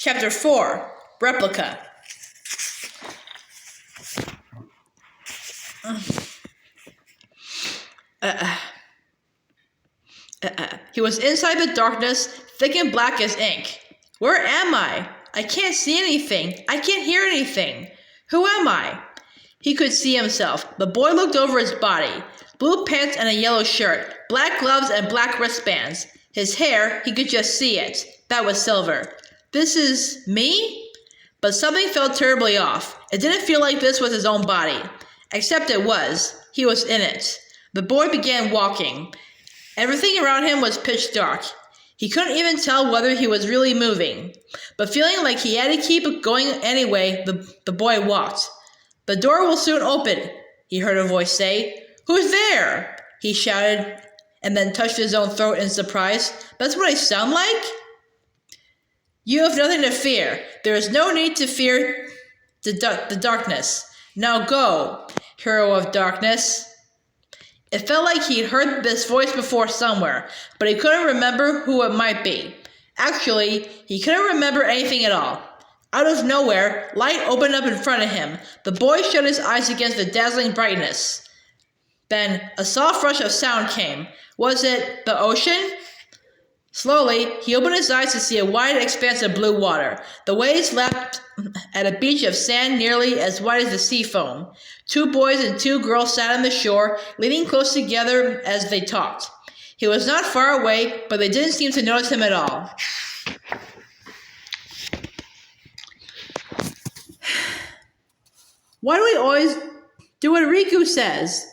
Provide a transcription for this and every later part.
Chapter 4, Replica. He was inside the darkness, thick and black as ink. Where am I? I can't see anything. I can't hear anything. Who am I? He could see himself. The boy looked over his body. Blue pants and a yellow shirt, black gloves and black wristbands. His hair, he could just see it. That was silver. This is me? But something felt terribly off. It didn't feel like this was his own body. Except it was. He was in it. The boy began walking. Everything around him was pitch dark. He couldn't even tell whether he was really moving. But feeling like he had to keep going anyway, the boy walked. The door will soon open, he heard a voice say. Who's there? He shouted, and then touched his own throat in surprise. That's what I sound like? You have nothing to fear. There is no need to fear the darkness. Now go, hero of darkness. It felt like he'd heard this voice before somewhere, but he couldn't remember who it might be. Actually, he couldn't remember anything at all. Out of nowhere, light opened up in front of him. The boy shut his eyes against the dazzling brightness. Then a soft rush of sound came. Was it the ocean? Slowly, he opened his eyes to see a wide expanse of blue water. The waves lapped at a beach of sand nearly as wide as the sea foam. 2 boys and 2 girls sat on the shore, leaning close together as they talked. He was not far away, but they didn't seem to notice him at all. Why do we always do what Riku says?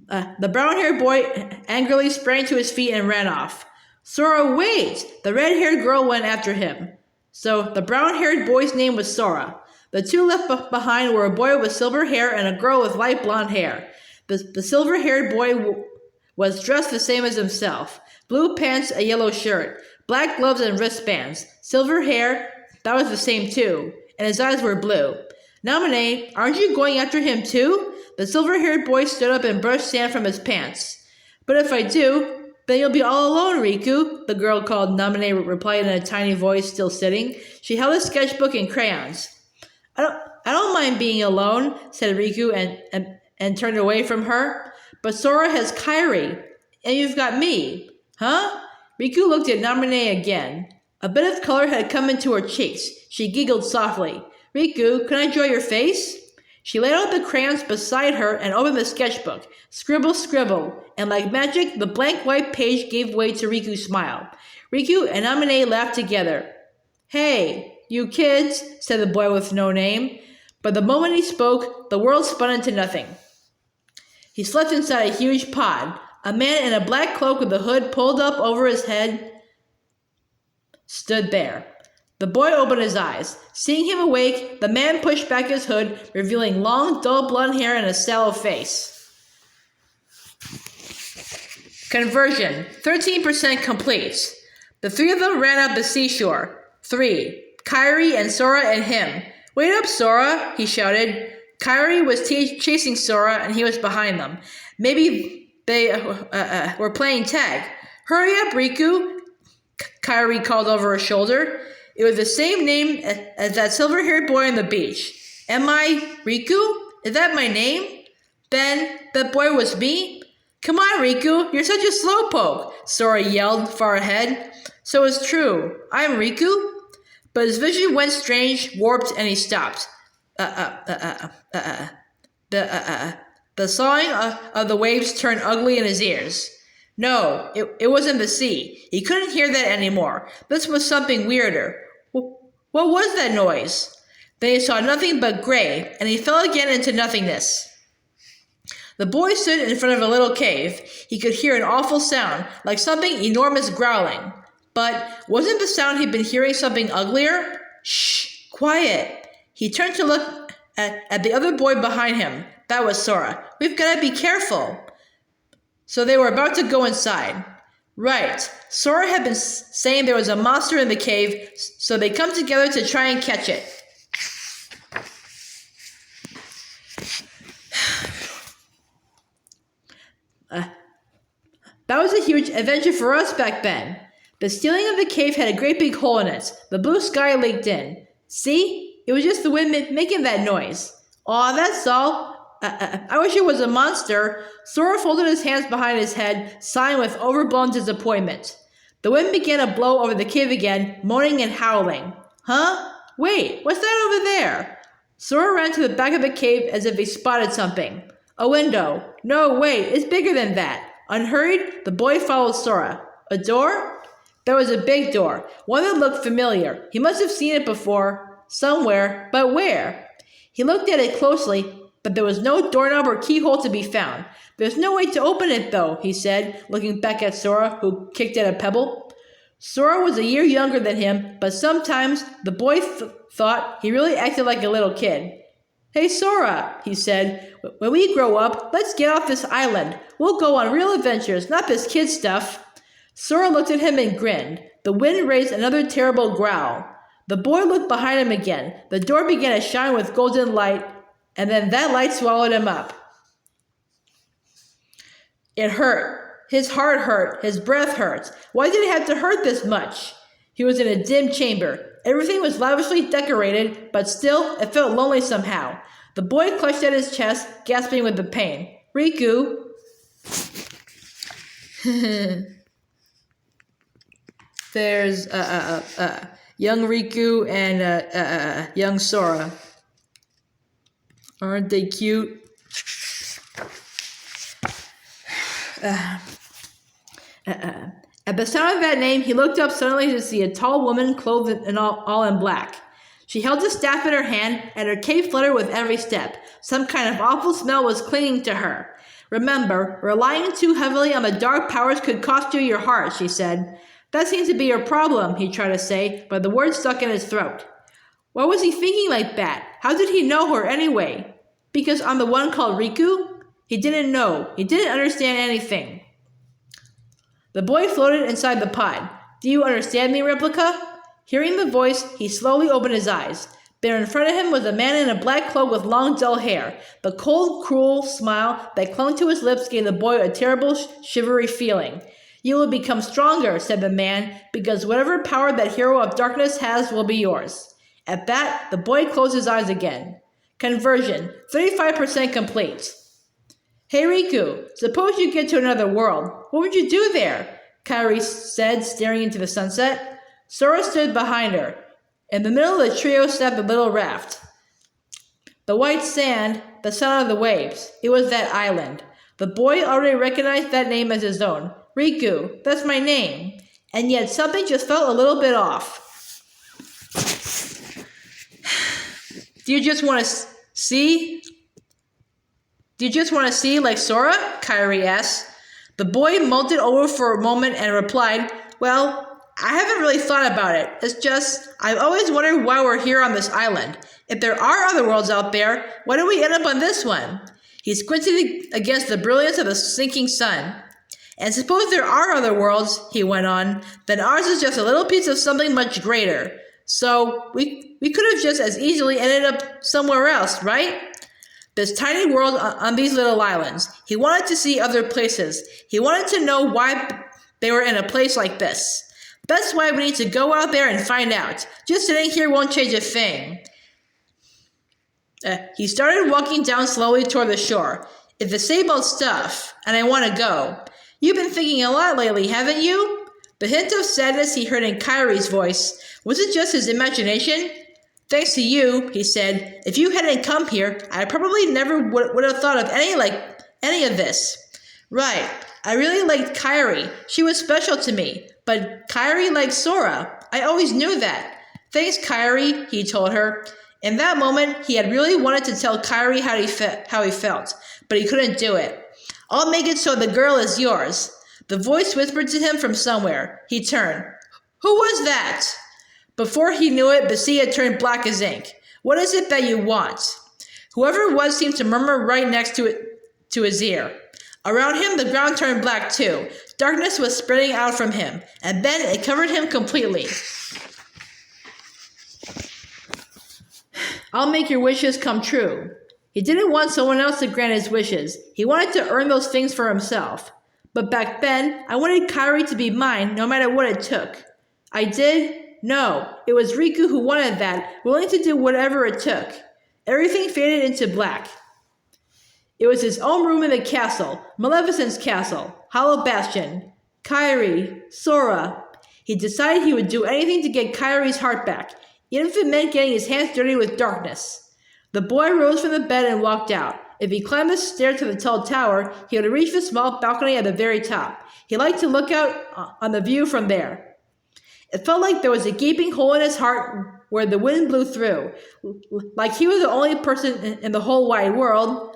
The brown-haired boy angrily sprang to his feet and ran off. Sora, wait! The red-haired girl went after him. So the brown-haired boy's name was Sora. The 2 left behind were a boy with silver hair and a girl with light blonde hair. The silver-haired boy was dressed the same as himself. Blue pants, a yellow shirt, black gloves and wristbands. Silver hair, that was the same too, and his eyes were blue. Naminé, aren't you going after him too? The silver-haired boy stood up and brushed sand from his pants. But if I do, then you'll be all alone, Riku, the girl called. Naminé replied in a tiny voice, still sitting. She held a sketchbook and crayons. I don't mind being alone, said Riku and turned away from her. But Sora has Kairi, and you've got me. Huh? Riku looked at Naminé again. A bit of color had come into her cheeks. She giggled softly. Riku, can I draw your face? She laid out the crayons beside her and opened the sketchbook. Scribble, scribble. And like magic, the blank white page gave way to Riku's smile. Riku and Naminé laughed together. Hey, you kids, said the boy with no name. But the moment he spoke, the world spun into nothing. He slept inside a huge pod. A man in a black cloak with a hood pulled up over his head stood there. The boy opened his eyes. Seeing him awake, the man pushed back his hood, revealing long, dull blonde hair and a sallow face. Conversion, 13% complete. The 3 of them ran up the seashore. 3. Kairi and Sora and him. Wait up, Sora, he shouted. Kairi was chasing Sora and he was behind them. Maybe they were playing tag. Hurry up, Riku, Kairi called over her shoulder. It was the same name as that silver-haired boy on the beach. Am I Riku? Is that my name? Then that boy was me? Come on, Riku, you're such a slowpoke, Sora yelled far ahead. So it's true, I'm Riku? But his vision went strange, warped, and he stopped. The sawing of the waves turned ugly in his ears. No, it wasn't the sea. He couldn't hear that anymore. This was something weirder. What was that noise? Then he saw nothing but gray, and he fell again into nothingness. The boy stood in front of a little cave. He could hear an awful sound, like something enormous growling. But wasn't the sound he'd been hearing something uglier? Shh, quiet. He turned to look at the other boy behind him. That was Sora. We've got to be careful. So they were about to go inside. Right. Sora had been saying there was a monster in the cave, so they come together to try and catch it. That was a huge adventure for us back then. The ceiling of the cave had a great big hole in it. The blue sky leaked in. See? It was just the wind making that noise. Aw, that's all. I wish it was a monster. Sora folded his hands behind his head, sighing with overblown disappointment. The wind began to blow over the cave again, moaning and howling. Huh? Wait, what's that over there? Sora ran to the back of the cave as if he spotted something. A window. No, wait, it's bigger than that. Unhurried, the boy followed Sora. A door? There was a big door, one that looked familiar. He must have seen it before, somewhere, but where? He looked at it closely, but there was no doorknob or keyhole to be found. There's no way to open it, though, he said, looking back at Sora, who kicked at a pebble. Sora was a year younger than him, but sometimes the boy thought he really acted like a little kid. Hey, Sora, he said, when we grow up, let's get off this island. We'll go on real adventures, not this kid stuff. Sora looked at him and grinned. The wind raised another terrible growl. The boy looked behind him again. The door began to shine with golden light, and then that light swallowed him up. It hurt. His heart hurt. His breath hurt. Why did it have to hurt this much? He was in a dim chamber. Everything was lavishly decorated, but still, it felt lonely somehow. The boy clutched at his chest, gasping with the pain. Riku. There's young Riku and young Sora. Aren't they cute? At the sound of that name, he looked up suddenly to see a tall woman clothed in all in black. She held a staff in her hand, and her cape fluttered with every step. Some kind of awful smell was clinging to her. Remember, relying too heavily on the dark powers could cost you your heart, she said. That seems to be your problem, he tried to say, but the words stuck in his throat. Why was he thinking like that? How did he know her anyway? Because I'm the one called Riku? He didn't know. He didn't understand anything. The boy floated inside the pod. Do you understand me, Replica? Hearing the voice, he slowly opened his eyes. There in front of him was a man in a black cloak with long, dull hair. The cold, cruel smile that clung to his lips gave the boy a terrible, shivery feeling. You will become stronger, said the man, because whatever power that hero of darkness has will be yours. At that, the boy closed his eyes again. Conversion, 35% complete. Hey Riku, suppose you get to another world. What would you do there? Kairi said, staring into the sunset. Sora stood behind her. In the middle of the trio sat the little raft. The white sand, the sound of the waves. It was that island. The boy already recognized that name as his own. Riku, that's my name. And yet something just felt a little bit off. Do you just want to see? Do you just want to see like Sora? Kairi asked. The boy mulled it over for a moment and replied, well, I haven't really thought about it. It's just, I've always wondered why we're here on this island. If there are other worlds out there, why did we end up on this one? He squinted against the brilliance of the sinking sun. And suppose there are other worlds, he went on, then ours is just a little piece of something much greater. So we could have just as easily ended up somewhere else, right? This tiny world on these little islands. He wanted to see other places. He wanted to know why they were in a place like this. That's why we need to go out there and find out. Just sitting here won't change a thing. He started walking down slowly toward the shore. It's the same old stuff, and I want to go. You've been thinking a lot lately, haven't you? The hint of sadness he heard in Kairi's voice. Was it just his imagination? Thanks to you, he said. If you hadn't come here, I probably never would have thought of any of this. Right. I really liked Kairi. She was special to me. But Kairi liked Sora. I always knew that. Thanks, Kairi, he told her. In that moment, he had really wanted to tell Kairi how he felt, but he couldn't do it. I'll make it so the girl is yours. The voice whispered to him from somewhere. He turned. Who was that? Before he knew it, the sea had turned black as ink. What is it that you want? Whoever it was seemed to murmur right next to his ear. Around him, the ground turned black too. Darkness was spreading out from him, and then it covered him completely. I'll make your wishes come true. He didn't want someone else to grant his wishes. He wanted to earn those things for himself. But back then, I wanted Kairi to be mine no matter what it took. I did? No, it was Riku who wanted that, willing to do whatever it took. Everything faded into black. It was his own room in the castle, Maleficent's castle, Hollow Bastion, Kairi, Sora. He decided he would do anything to get Kairi's heart back, even if it meant getting his hands dirty with darkness. The boy rose from the bed and walked out. If he climbed the stairs to the tall tower, he would reach the small balcony at the very top. He liked to look out on the view from there. It felt like there was a gaping hole in his heart where the wind blew through, like he was the only person in the whole wide world.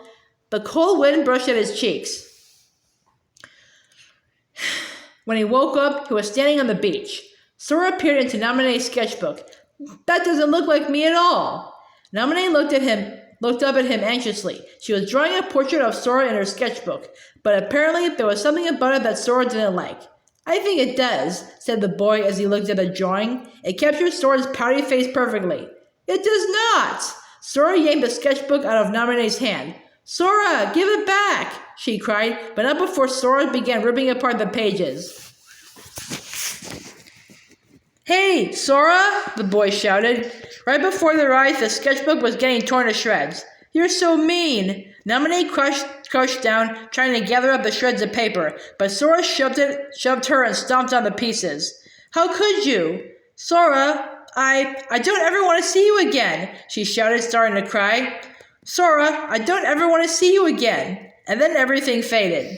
The cold wind brushed at his cheeks. When he woke up, he was standing on the beach. Sora peered into Namine's sketchbook. That doesn't look like me at all. Namine looked up at him anxiously. She was drawing a portrait of Sora in her sketchbook, but apparently there was something about it that Sora didn't like. I think it does, said the boy as he looked at the drawing. It captured Sora's pouty face perfectly. It does not! Sora yanked the sketchbook out of Namine's hand. Sora, give it back! She cried, but not before Sora began ripping apart the pages. Hey, Sora! The boy shouted. Right before their eyes, the sketchbook was getting torn to shreds. You're so mean! Namine crouched down, trying to gather up the shreds of paper, but Sora shoved her and stomped on the pieces. How could you? Sora, I don't ever want to see you again, she shouted, starting to cry. Sora, I don't ever want to see you again. And then everything faded.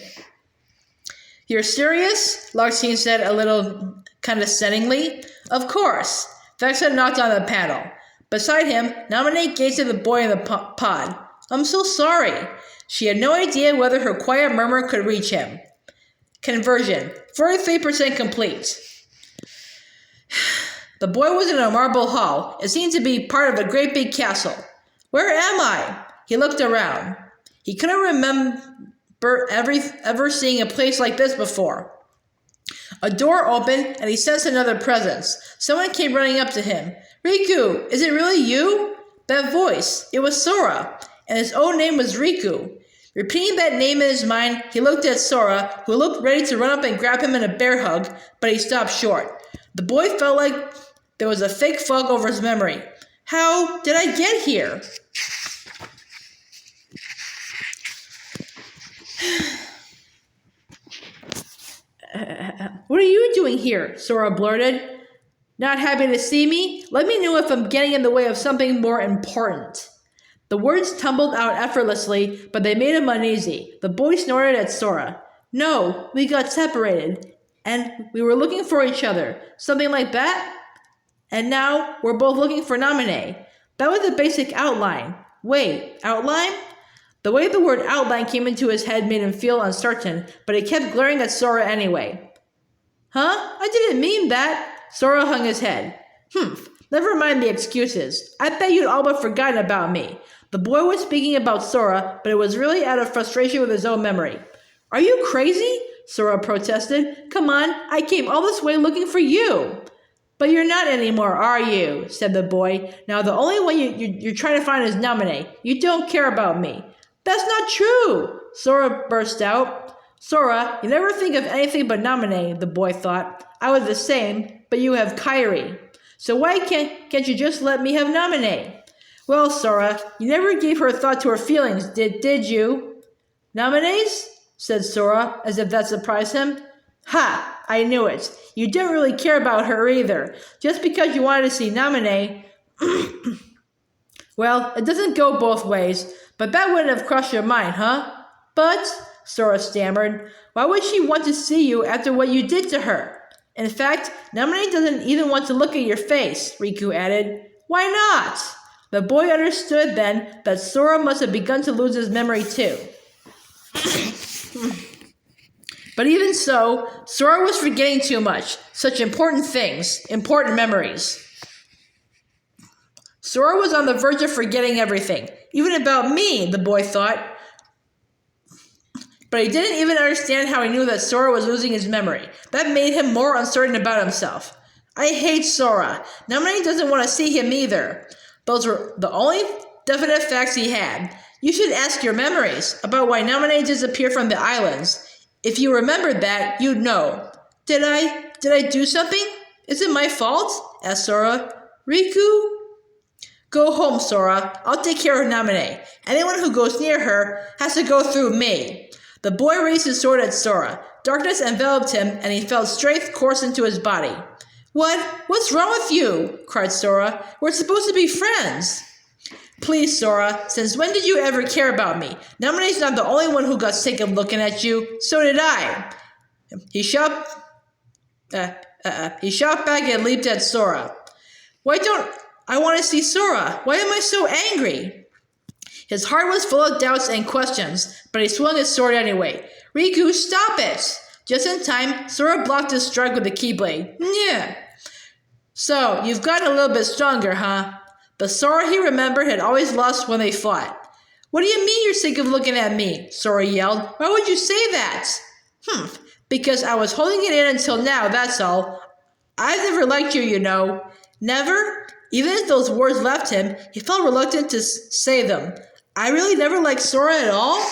You're serious? Larxene said a little condescendingly. Of course. Vexa knocked on the panel. Beside him, Namine gazed at the boy in the pod. I'm so sorry. She had no idea whether her quiet murmur could reach him. Conversion. 43% complete. The boy was in a marble hall. It seemed to be part of a great big castle. Where am I? He looked around. He couldn't remember ever seeing a place like this before. A door opened, and he sensed another presence. Someone came running up to him. Riku, is it really you? That voice, it was Sora, and his own name was Riku. Repeating that name in his mind, he looked at Sora, who looked ready to run up and grab him in a bear hug, but he stopped short. The boy felt like there was a thick fog over his memory. How did I get here? What are you doing here? Sora blurted. Not happy to see me? Let me know if I'm getting in the way of something more important. The words tumbled out effortlessly, but they made him uneasy. The boy snorted at Sora. No, we got separated, and we were looking for each other. Something like that? And now we're both looking for Namine. That was the basic outline. Wait, outline? The way the word outline came into his head made him feel uncertain, but he kept glaring at Sora anyway. Huh? I didn't mean that. Sora hung his head. Never mind the excuses. I bet you'd all but forgotten about me. The boy was speaking about Sora, but it was really out of frustration with his own memory. Are you crazy? Sora protested. Come on, I came all this way looking for you. But you're not anymore, are you? Said the boy. Now the only one you're trying to find is Namine. You don't care about me. That's not true, Sora burst out. Sora, you never think of anything but Namine, the boy thought. I was the same, but you have Kairi. So why can't you just let me have Namine? Well, Sora, you never gave her thought to her feelings, did you? Namine's? Said Sora, as if that surprised him. Ha! I knew it. You didn't really care about her either. Just because you wanted to see Namine. Well, it doesn't go both ways, but that wouldn't have crossed your mind, huh? But, Sora stammered, why would she want to see you after what you did to her? In fact, Namine doesn't even want to look at your face, Riku added. Why not? The boy understood then that Sora must have begun to lose his memory too. But even so, Sora was forgetting too much. Such important things, important memories. Sora was on the verge of forgetting everything. Even about me, the boy thought. But he didn't even understand how he knew that Sora was losing his memory. That made him more uncertain about himself. I hate Sora. Namine doesn't want to see him either. Those were the only definite facts he had. You should ask your memories about why Namine disappeared from the islands. If you remembered that, you'd know. Did I do something? Is it my fault? Asked Sora. Riku? Go home, Sora. I'll take care of Naminé. Anyone who goes near her has to go through me. The boy raised his sword at Sora. Darkness enveloped him, and he felt strength course into his body. What's wrong with you? Cried Sora. We're supposed to be friends. Please, Sora, since when did you ever care about me? Naminé's not the only one who got sick of looking at you. So did I. He shot back and leaped at Sora. Why don't I want to see Sora? Why am I so angry? His heart was full of doubts and questions, but he swung his sword anyway. Riku, stop it! Just in time, Sora blocked his strike with the Keyblade. Yeah. So, you've gotten a little bit stronger, huh? The Sora he remembered had always lost when they fought. What do you mean you're sick of looking at me? Sora yelled. Why would you say that? Because I was holding it in until now, that's all. I've never liked you, you know. Never? Even as those words left him, he felt reluctant to say them. I really never liked Sora at all?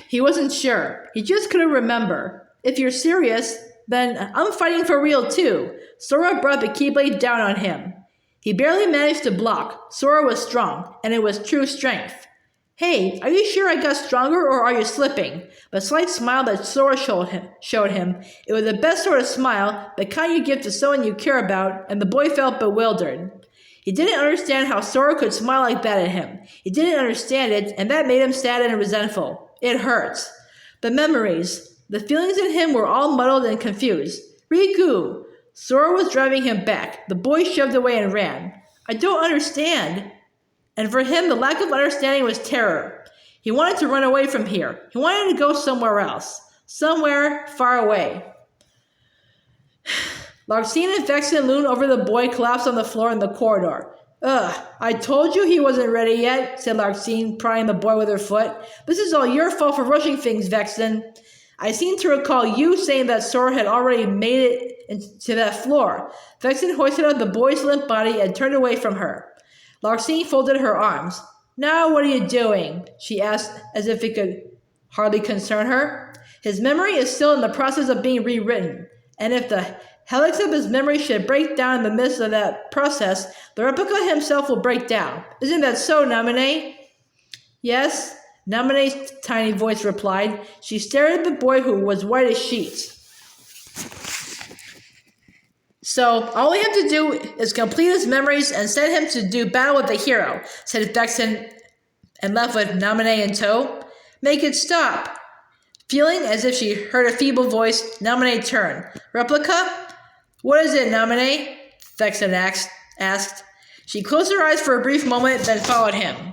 He wasn't sure. He just couldn't remember. If you're serious, then I'm fighting for real too. Sora brought the Keyblade down on him. He barely managed to block. Sora was strong, and it was true strength. Hey, are you sure I got stronger or are you slipping? The slight smile that Sora showed him. It was the best sort of smile, the kind you give to someone you care about, and the boy felt bewildered. He didn't understand how Sora could smile like that at him. He didn't understand it, and that made him sad and resentful. It hurt. The memories, the feelings in him were all muddled and confused. Riku! Sora was driving him back. The boy shoved away and ran. I don't understand. And for him, the lack of understanding was terror. He wanted to run away from here. He wanted to go somewhere else. Somewhere far away. Larxene and Vexen loomed over the boy, collapsed on the floor in the corridor. Ugh, I told you he wasn't ready yet, said Larxene, prying the boy with her foot. This is all your fault for rushing things, Vexen. I seem to recall you saying that Sora had already made it into that floor. Vexen hoisted up the boy's limp body and turned away from her. Larxene folded her arms. Now what are you doing? She asked as if it could hardly concern her. His memory is still in the process of being rewritten, and if the helix of his memory should break down in the midst of that process, the replica himself will break down. Isn't that so, Naminé? Yes, Naminé's tiny voice replied. She stared at the boy who was white as sheet. So, all we have to do is complete his memories and send him to do battle with the hero, said Vexen, and left with Naminé in tow. Make it stop. Feeling as if she heard a feeble voice, Naminé turned. Replica? What is it, Naminé? Vexen asked. She closed her eyes for a brief moment, then followed him.